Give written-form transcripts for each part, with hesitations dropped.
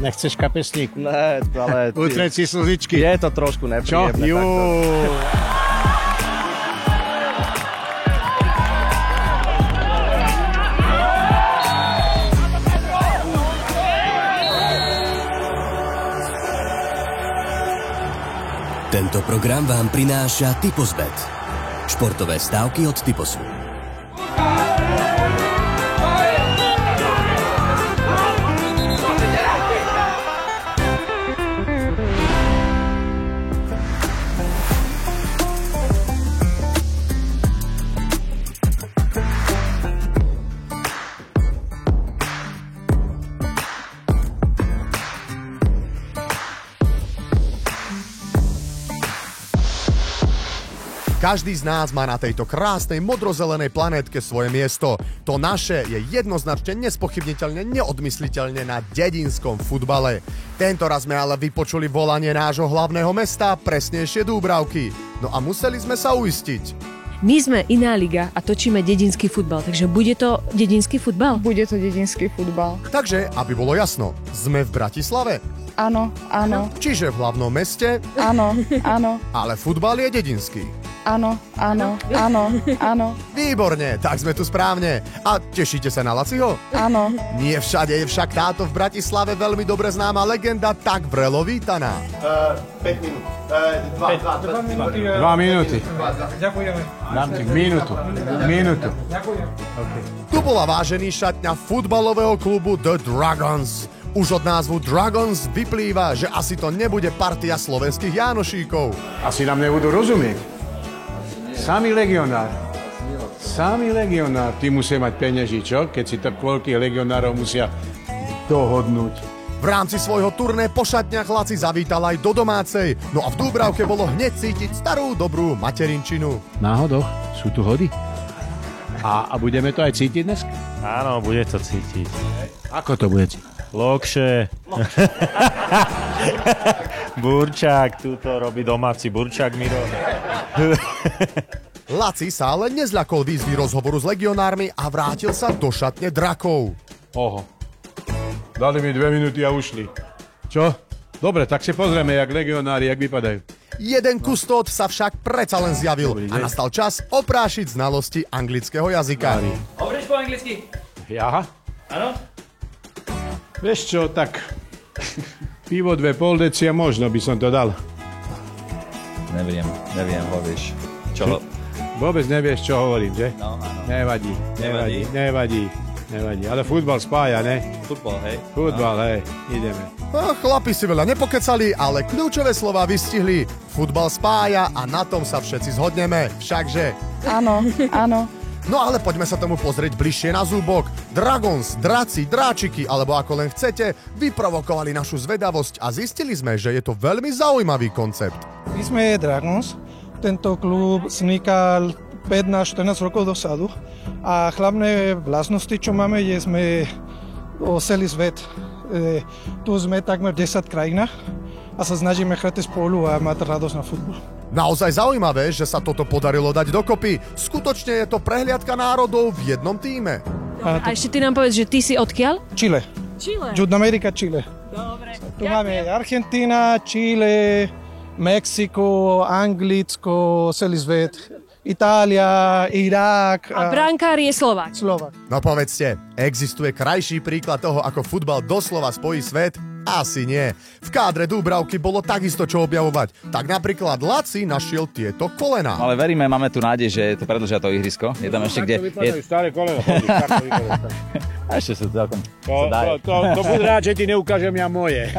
Nechceš kapesník? Ne, ale... Utreť si slzičky. Je to trošku nepríjemné. Čo? Tento program vám prináša Typos.bet. Športové stávky od Typosu. Každý z nás má na tejto krásnej modrozelenej planétke svoje miesto. To naše je jednoznačne nespochybniteľne, neodmysliteľne na dedinskom futbale. Tento raz sme ale vypočuli volanie nášho hlavného mesta, presnejšie Dúbravky. No a museli sme sa uistiť. My sme iná liga a točíme dedinský futbal, takže bude to dedinský futbal? Bude to dedinský futbal. Takže, aby bolo jasno, sme v Bratislave? Áno, áno. Čiže v hlavnom meste? Áno, áno. Ale futbal je dedinský. Áno, áno, áno, áno. Výborne, tak sme tu správne. A tešíte sa na Laciho? Áno. Nie všade je však táto v Bratislave veľmi dobre známa legenda tak vrelo vítaná. 5 minút. 2 minúty. Ďakujeme. Dám ti minútu. Ďakujem. Tu bola vážený šatňa futbalového klubu The Dragons. Už od názvu Dragons vyplýva, že asi to nebude partia slovenských Jánošíkov. Asi nám nebudú rozumieť. Samý legionár, tí musia mať peňaží, čo? Keď si tak koľkých legionárov musia dohodnúť. V rámci svojho turné po šatniach Laci zavítal aj do domácej, no a v Dúbravke bolo hneď cítiť starú dobrú materinčinu. Náhodou, sú tu hody? A budeme to aj cítiť dnes? Áno, bude to cítiť. Ako to bude cítiť? Lokše. Burčák, túto robí domáci Burčák Miro. Laci sa ale nezľakol výzvy rozhovoru s legionármi a vrátil sa do šatne drakov. Oho, dali mi 2 minúty a ušli. Čo? Dobre, tak si pozrieme, jak legionári, jak vypadajú. Jeden kustód sa však predsa len zjavil a nastal čas oprášiť znalosti anglického jazyka. Hovoríš po anglicky? Ja? Áno? Vieš čo, tak pivo 2,5 deci a možno by som to dal. Neviem, hovoríš. Čo? Vôbec nevieš, čo hovorím, že? No, áno. Nevadí. Ale futbal spája, ne? Futbal, hej, ideme. Chlapi si veľa nepokecali, ale kľúčové slová vystihli. Futbal spája a na tom sa všetci zhodneme, všakže. Áno, áno. No ale poďme sa tomu pozrieť bližšie na zúbok. Dragons, draci, dráčiky, alebo ako len chcete, vyprovokovali našu zvedavosť a zistili sme, že je to veľmi zaujímavý koncept. My sme Dragons. Tento klub vznikal 15-14 rokov dosadu a hlavné vlastnosti, čo máme, je sme o celý svet. Tu sme takmer v 10 krajinách a sa snažíme hrať spolu a mať radosť na futbol. Naozaj zaujímavé, že sa toto podarilo dať dokopy. Skutočne je to prehliadka národov v jednom tíme. A ešte ty nám povedz, že ty si odkiaľ? Chile. Judamerika, Chile. Dobre. Tu máme Argentína, Chile, Mexiko, Anglicko, celý svet. Itália, Irak. A brankár je Slovák. No povedzte, existuje krajší príklad toho, ako futbal doslova spojí svet? Asi nie. V kádre Dúbravky bolo takisto čo objavovať. Tak napríklad Laci našiel tieto kolená. Ale veríme, máme tu nádej, že to predĺžia to ihrisko. Je tam ešte kde... Staré koleno. A ešte sa celkom... To buď rád, že ti neukážem ja moje.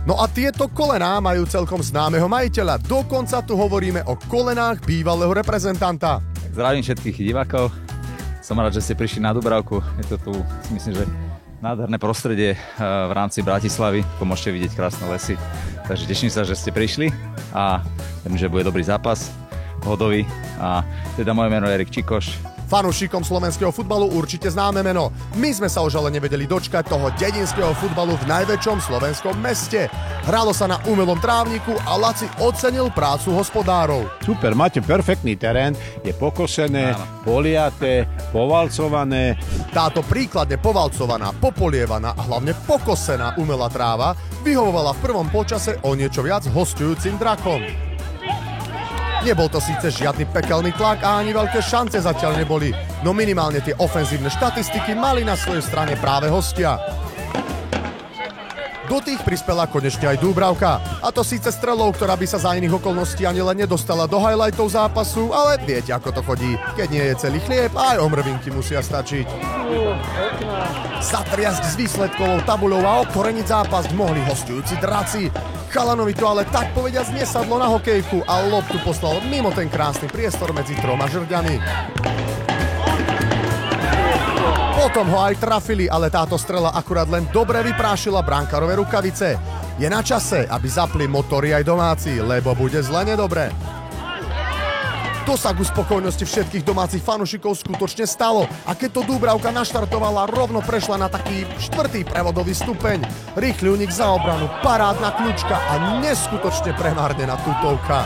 No a tieto kolená majú celkom známeho majiteľa. Dokonca tu hovoríme o kolenách bývalého reprezentanta. Zdravím všetkých divákov. Som rád, že ste prišli na Dúbravku. Je to tu, myslím, že nádherné prostredie v rámci Bratislavy. Tu môžete vidieť krásne lesy. Takže teším sa, že ste prišli a verím, že bude dobrý zápas, hodový. A teda moje meno je Erik Čikoš. Fanúšikom slovenského futbalu určite známe meno. My sme sa už ale nevedeli dočkať toho dedinského futbalu v najväčšom slovenskom meste. Hralo sa na umelom trávniku a Laci ocenil prácu hospodárov. Super, máte perfektný terén, je pokosené, poliaté, povalcované. Táto príkladne povalcovaná, popolievaná a hlavne pokosená umelá tráva vyhovovala v prvom počase o niečo viac hosťujúcim drakom. Nebol to síce žiadny pekelný tlak a ani veľké šance zatiaľ neboli, no minimálne tie ofenzívne štatistiky mali na svojej strane práve hostia. Do tých prispela konečne aj Dúbravka, a to síce strelou, ktorá by sa za iných okolností ani len nedostala do highlightov zápasu, ale viete, ako to chodí. Keď nie je celý chlieb, aj omrvinky musia stačiť. Zatriasť s výsledkovou tabuľou a okoreniť zápas mohli hosťujúci draci. Chalanovi to ale tak povediac nesadlo na hokejku a loptu poslal mimo ten krásny priestor medzi troma žrďami. Potom ho aj trafili, ale táto strela akurát len dobre vyprášila brankárove rukavice. Je na čase, aby zapli motory aj domáci, lebo bude zle nedobre. To sa ku spokojnosti všetkých domácich fanúšikov skutočne stalo a keď to Dúbravka naštartovala, rovno prešla na taký 4. prevodový stupeň. Rýchly únik za obranu, parádna kľúčka a neskutočne premárnená tutovka.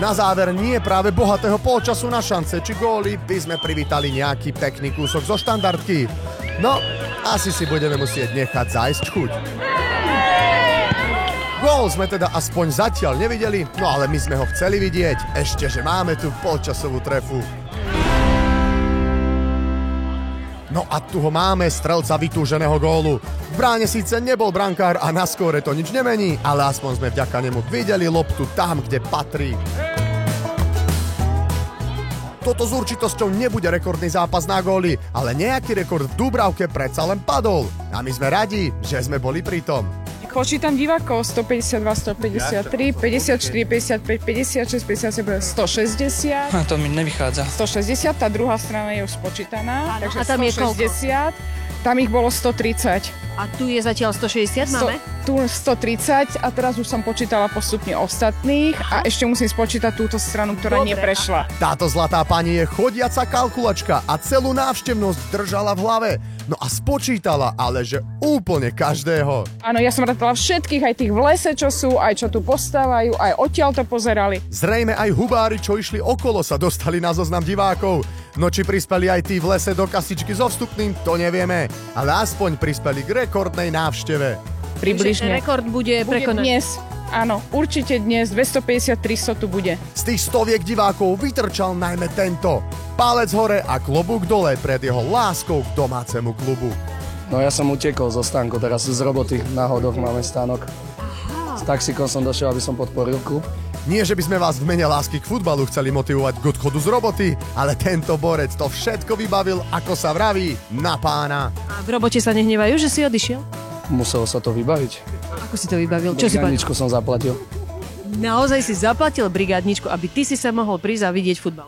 Na záver nie práve bohatého polčasu na šance či góly by sme privítali nejaký pekný kúsok zo štandardky. No, asi si budeme musieť nechať zájsť chuť. Gól sme teda aspoň zatiaľ nevideli, no ale my sme ho chceli vidieť. Ešte, že máme tu polčasovú trefu. No a tu ho máme, strelca vytúženého gólu. V bráne síce nebol brankár a na skóre to nič nemení, ale aspoň sme vďaka nemu videli loptu tam, kde patrí. Toto s určitosťou nebude rekordný zápas na góly, ale nejaký rekord v Dúbravke predsa len padol. A my sme radi, že sme boli pri tom. Počítam divákov 152, 153, 54, 55, 56, 57, 160. To mi nevychádza. 160, tá druhá strana je už spočítaná, takže a tam 160. Tam ich bolo 130. A tu je zatiaľ 160 máme? Tu 130 a teraz už som počítala postupne ostatných a ešte musím spočítať túto stranu, ktorá neprešla. Táto zlatá pani je chodiaca kalkulačka a celú návštevnosť držala v hlave. No a spočítala, ale že úplne každého. Áno, ja som rátala všetkých, aj tých v lese, čo sú, aj čo tu postávajú, aj odtiaľ to pozerali. Zrejme aj hubári, čo išli okolo, sa dostali na zoznam divákov. No či prispeli aj tí v lese do kasičky so vstupným, to nevieme. Ale aspoň prispeli k rekordnej návšteve. Približne. Rekord bude prekonaný. Dnes. Áno, určite dnes 250-300 tu bude. Z tých stoviek divákov vytrčal najmä tento. Palec hore a klobúk dole pred jeho láskou k domácemu klubu. No ja som utekol zo stánku, teraz z roboty na Hodoch máme stánok. S taxikom som došiel, aby som podporil klub. Nie, že by sme vás v mene lásky k futbalu chceli motivovať k odchodu z roboty, ale tento borec to všetko vybavil, ako sa vraví, na pána. A v robote sa nehnevajú, že si odišiel? Muselo sa to vybaviť. Ako si to vybavil? Čo si povedal? Brigádničku som zaplatil. Naozaj si zaplatil brigádničku, aby ty si sa mohol prísť a vidieť futbal.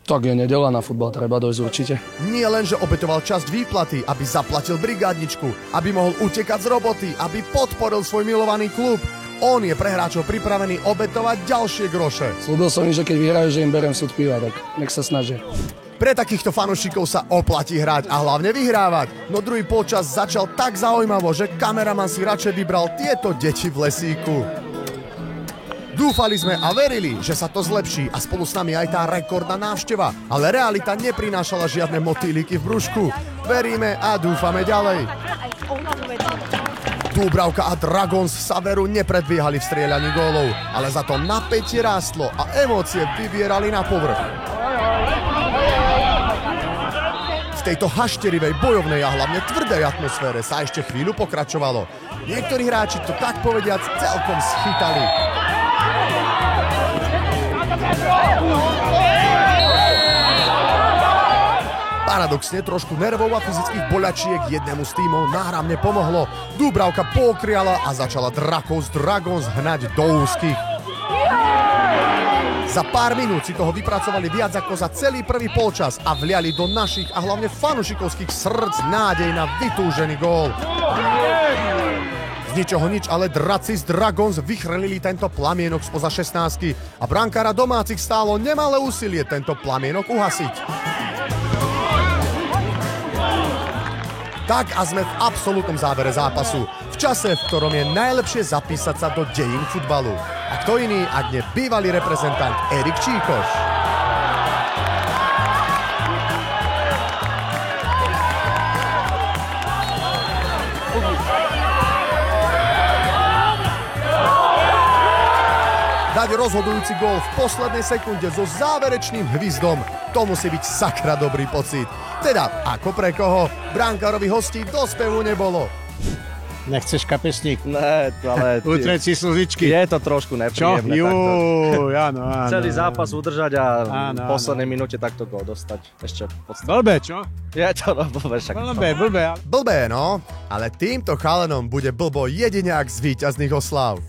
Tak je nedeľa na futbal, treba dojsť určite. Nie len, že obetoval časť výplaty, aby zaplatil brigádničku, aby mohol utekať z roboty, aby podporil svoj milovaný klub. On je pre hráčov pripravený obetovať ďalšie groše. Slúbil som im, že keď vyhrajú, že im berem súd piva, tak nech sa snažia. Pre takýchto fanúšikov sa oplatí hrať a hlavne vyhrávať. No druhý polčas začal tak zaujímavo, že kameraman si radšej vybral tieto deti v lesíku. Dúfali sme a verili, že sa to zlepší a spolu s nami aj tá rekordná návšteva, ale realita neprinášala žiadne motýliky v brúšku. Veríme a dúfame ďalej. Dúbravka a Dragons sa veru nepredbiehali v strieľaní gólov, ale za to napätie rástlo a emócie vybierali na povrch. V tejto hašterivej, bojovnej a hlavne tvrdej atmosfére sa ešte chvíľu pokračovalo. Niektorí hráči to tak povediac celkom schytali. Paradoxne trošku nervov a fyzických boľačiek jednému z tímov náramne pomohlo. Dúbravka pokriala a začala drakov z Dragons hnať do úzkých. Za pár minút si toho vypracovali viac ako za celý prvý polčas a vliali do našich a hlavne fanušikovských srdc nádej na vytúžený gól. V ničoho nič, ale Dracis Dragons vychrlili tento plamienok spoza 16 a brankára domácich stálo nemalé úsilie tento plamienok uhasiť. Tak a sme v absolútnom závere zápasu. V čase, v ktorom je najlepšie zapísať sa do dejín futbalu. A kto iný, ak nie bývalý reprezentant Erik Číkoš. Dať rozhodujúci gól v poslednej sekunde so záverečným hvizdom, to musí byť sakra dobrý pocit. Teda, ako pre koho, brankárovi hostí do spevu nebolo. Nechceš kapesník? Ne, ale... Utreť si slzičky. Je to trošku nepríjemné. Čo? Áno. Celý zápas udržať a v poslednej minúte takto gól dostať. Ešte podstatne. Blbé, čo? Je to blbé však. Blbé. Blbé, no. Ale týmto chalanom bude blbo jedine ak z víťazných oslav.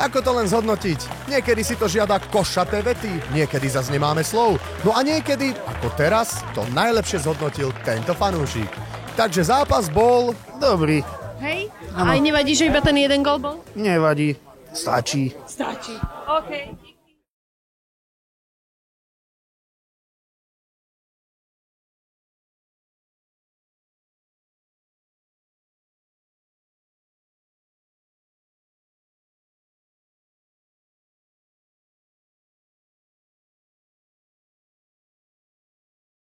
Ako to len zhodnotiť? Niekedy si to žiada košaté vety, niekedy zas nemáme slov. No a niekedy, ako teraz, to najlepšie zhodnotil tento fanúšik. Takže zápas bol dobrý. Hej? Aj nevadí, že iba ten jeden gól bol? Nevadí. Stačí. Stačí. OK.